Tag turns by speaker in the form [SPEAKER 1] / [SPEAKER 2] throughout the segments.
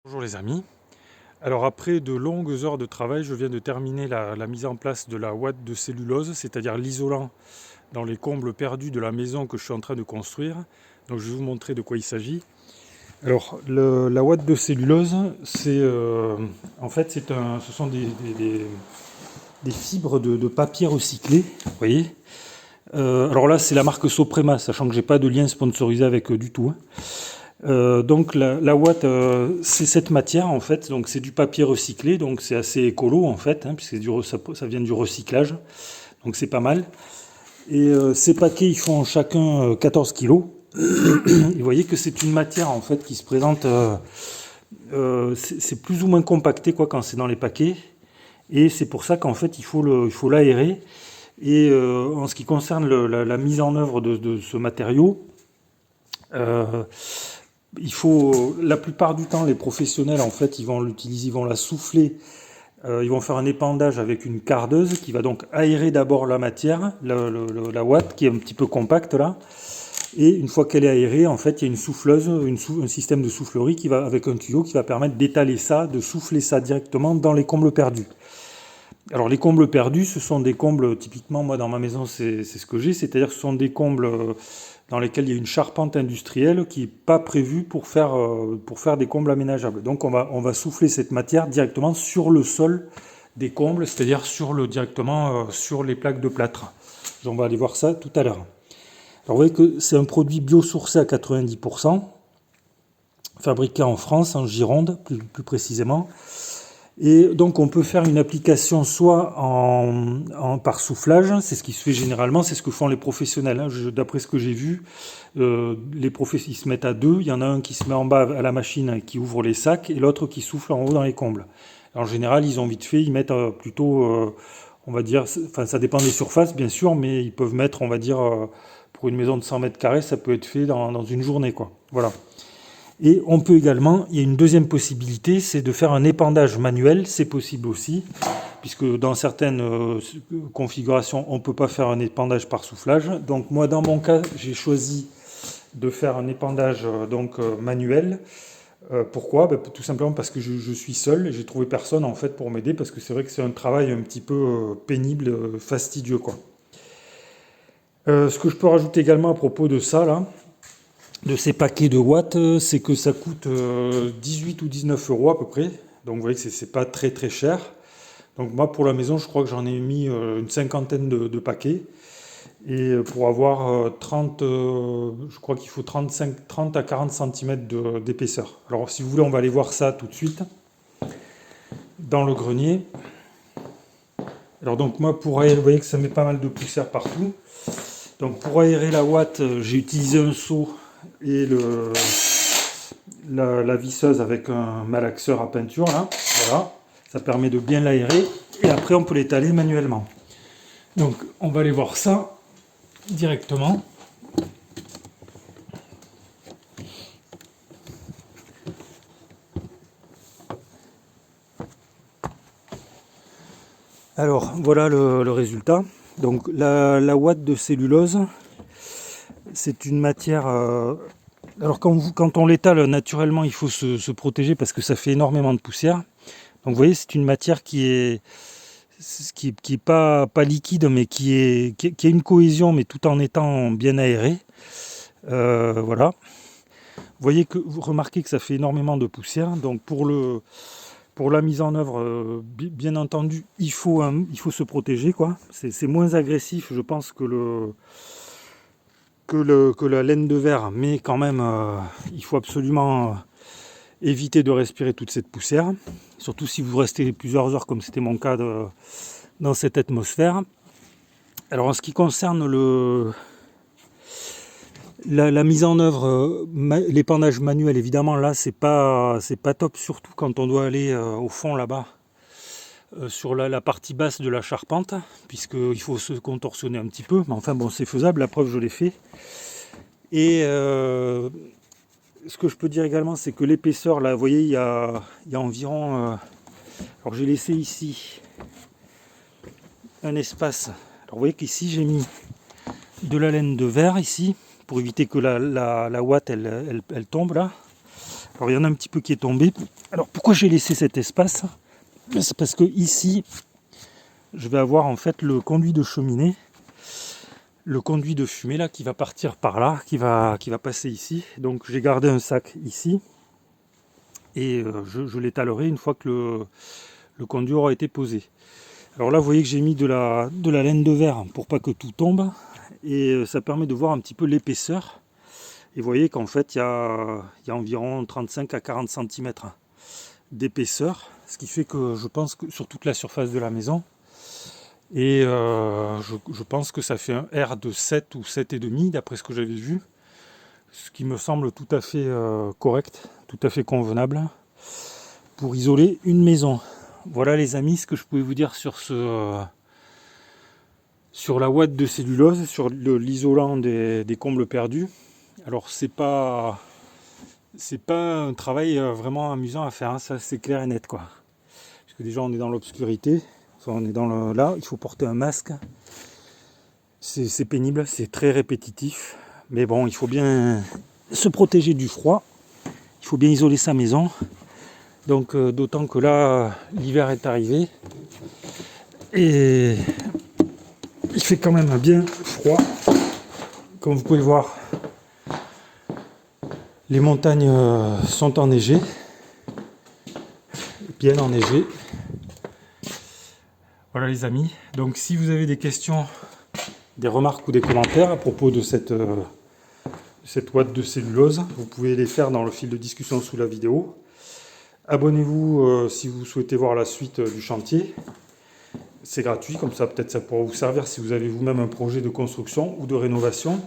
[SPEAKER 1] Bonjour les amis. Alors après de longues heures de travail, je viens de terminer la mise en place de la ouate de cellulose, c'est-à-dire l'isolant dans les combles perdus de la maison que je suis en train de construire. Donc je vais vous montrer de quoi il s'agit. Alors la ouate de cellulose, c'est en fait ce sont des fibres de papier recyclé, vous voyez. Alors là c'est la marque Soprema, sachant que j'ai pas de lien sponsorisé avec eux du tout, hein. Donc la ouate, c'est cette matière en fait, donc c'est du papier recyclé, donc c'est assez écolo en fait, hein, puisque ça vient du recyclage, donc c'est pas mal. Et ces paquets, ils font chacun 14 kilos. Et vous voyez que c'est une matière en fait qui se présente, c'est plus ou moins compacté quoi quand c'est dans les paquets, et c'est pour ça qu'en fait il faut l'aérer. Et en ce qui concerne la mise en œuvre de ce matériau, euh, la plupart du temps, les professionnels, en fait, ils vont l'utiliser, ils vont la souffler, ils vont faire un épandage avec une cardeuse qui va donc aérer d'abord la matière, la ouate qui est un petit peu compacte là. Et une fois qu'elle est aérée, en fait, il y a une souffleuse, un système de soufflerie qui va, avec un tuyau qui va permettre d'étaler ça, de souffler ça directement dans les combles perdus. Alors les combles perdus, ce sont des combles, typiquement moi dans ma maison c'est ce que j'ai, c'est-à-dire que ce sont des combles dans lesquels il y a une charpente industrielle qui n'est pas prévue pour faire des combles aménageables. Donc on va souffler cette matière directement sur le sol des combles, c'est-à-dire directement sur les plaques de plâtre. On va aller voir ça tout à l'heure. Alors vous voyez que c'est un produit biosourcé à 90%, fabriqué en France, en Gironde plus précisément. Et donc on peut faire une application soit par soufflage, c'est ce qui se fait généralement, c'est ce que font les professionnels, hein. D'après ce que j'ai vu, les professionnels se mettent à deux, il y en a un qui se met en bas à la machine qui ouvre les sacs et l'autre qui souffle en haut dans les combles. En général, ils ont vite fait, ils mettent plutôt, on va dire, enfin ça dépend des surfaces bien sûr, mais ils peuvent mettre, on va dire, pour une maison de 100 mètres carrés, ça peut être fait dans une journée, quoi. Voilà. Et on peut également, il y a une deuxième possibilité, c'est de faire un épandage manuel, c'est possible aussi, puisque dans certaines configurations, on ne peut pas faire un épandage par soufflage. Donc moi, dans mon cas, j'ai choisi de faire un épandage manuel. Pourquoi? Tout simplement parce que je suis seul et j'ai trouvé personne en fait pour m'aider, parce que c'est vrai que c'est un travail un petit peu pénible, fastidieux quoi. Ce que je peux rajouter également à propos de ça là, de ces paquets de watts, c'est que ça coûte 18 ou 19 euros à peu près. Donc vous voyez que c'est pas très très cher. Donc moi pour la maison, je crois que j'en ai mis une cinquantaine de paquets. Et pour avoir 30, je crois qu'il faut 30 à 40 cm d'épaisseur. Alors si vous voulez, on va aller voir ça tout de suite dans le grenier. Alors donc moi pour aérer, vous voyez que ça met pas mal de poussière partout. Donc pour aérer la ouate, j'ai utilisé un seau et la visseuse avec un malaxeur à peinture là. Voilà, ça permet de bien l'aérer et après on peut l'étaler manuellement. Donc on va aller voir ça directement. Alors voilà le résultat. Donc la ouate de cellulose, c'est une matière. Alors quand on l'étale naturellement, il faut se protéger parce que ça fait énormément de poussière. Donc vous voyez, c'est une matière qui est pas liquide, mais qui a une cohésion, mais tout en étant bien aérée. Voilà. Vous remarquez que ça fait énormément de poussière. Donc pour la mise en œuvre, bien entendu, il faut se protéger, quoi. C'est moins agressif, je pense, que la laine de verre, mais quand même, il faut absolument éviter de respirer toute cette poussière, surtout si vous restez plusieurs heures, comme c'était mon cas dans cette atmosphère. Alors en ce qui concerne la mise en œuvre, l'épandage manuel, évidemment, là, c'est pas top, surtout quand on doit aller au fond là-bas, sur la partie basse de la charpente, puisqu'il faut se contorsionner un petit peu, mais enfin bon, c'est faisable, la preuve, je l'ai fait. Et ce que je peux dire également, c'est que l'épaisseur, là, vous voyez, il y a environ... alors j'ai laissé ici un espace. Alors vous voyez qu'ici, j'ai mis de la laine de verre, ici, pour éviter que la ouate, elle tombe, là. Alors il y en a un petit peu qui est tombé. Alors pourquoi j'ai laissé cet espace? C'est parce que ici, je vais avoir en fait le conduit de cheminée, le conduit de fumée là qui va partir par là, qui va passer ici. Donc j'ai gardé un sac ici et je l'étalerai une fois que le conduit aura été posé. Alors là vous voyez que j'ai mis de la laine de verre pour pas que tout tombe et ça permet de voir un petit peu l'épaisseur. Et vous voyez qu'en fait il y a environ 35 à 40 cm d'épaisseur, ce qui fait que je pense que sur toute la surface de la maison, et je pense que ça fait un R de 7 ou 7,5 d'après ce que j'avais vu, ce qui me semble tout à fait correct, tout à fait convenable pour isoler une maison. Voilà les amis, ce que je pouvais vous dire sur sur la ouate de cellulose, sur l'isolant des combles perdus. Alors c'est pas un travail vraiment amusant à faire, hein, ça c'est clair et net quoi. Parce que déjà on est dans l'obscurité, enfin, on est dans là, il faut porter un masque. C'est pénible, c'est très répétitif, mais bon, il faut bien se protéger du froid, il faut bien isoler sa maison. Donc d'autant que là, l'hiver est arrivé et il fait quand même bien froid. Comme vous pouvez voir, les montagnes sont enneigées, bien enneigées. Voilà les amis, donc si vous avez des questions, des remarques ou des commentaires à propos de cette ouate de cellulose, vous pouvez les faire dans le fil de discussion sous la vidéo. Abonnez-vous si vous souhaitez voir la suite du chantier. C'est gratuit, comme ça peut-être ça pourra vous servir si vous avez vous-même un projet de construction ou de rénovation.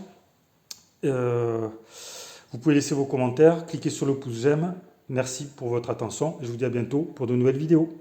[SPEAKER 1] Vous pouvez laisser vos commentaires, cliquez sur le pouce j'aime. Merci pour votre attention et je vous dis à bientôt pour de nouvelles vidéos.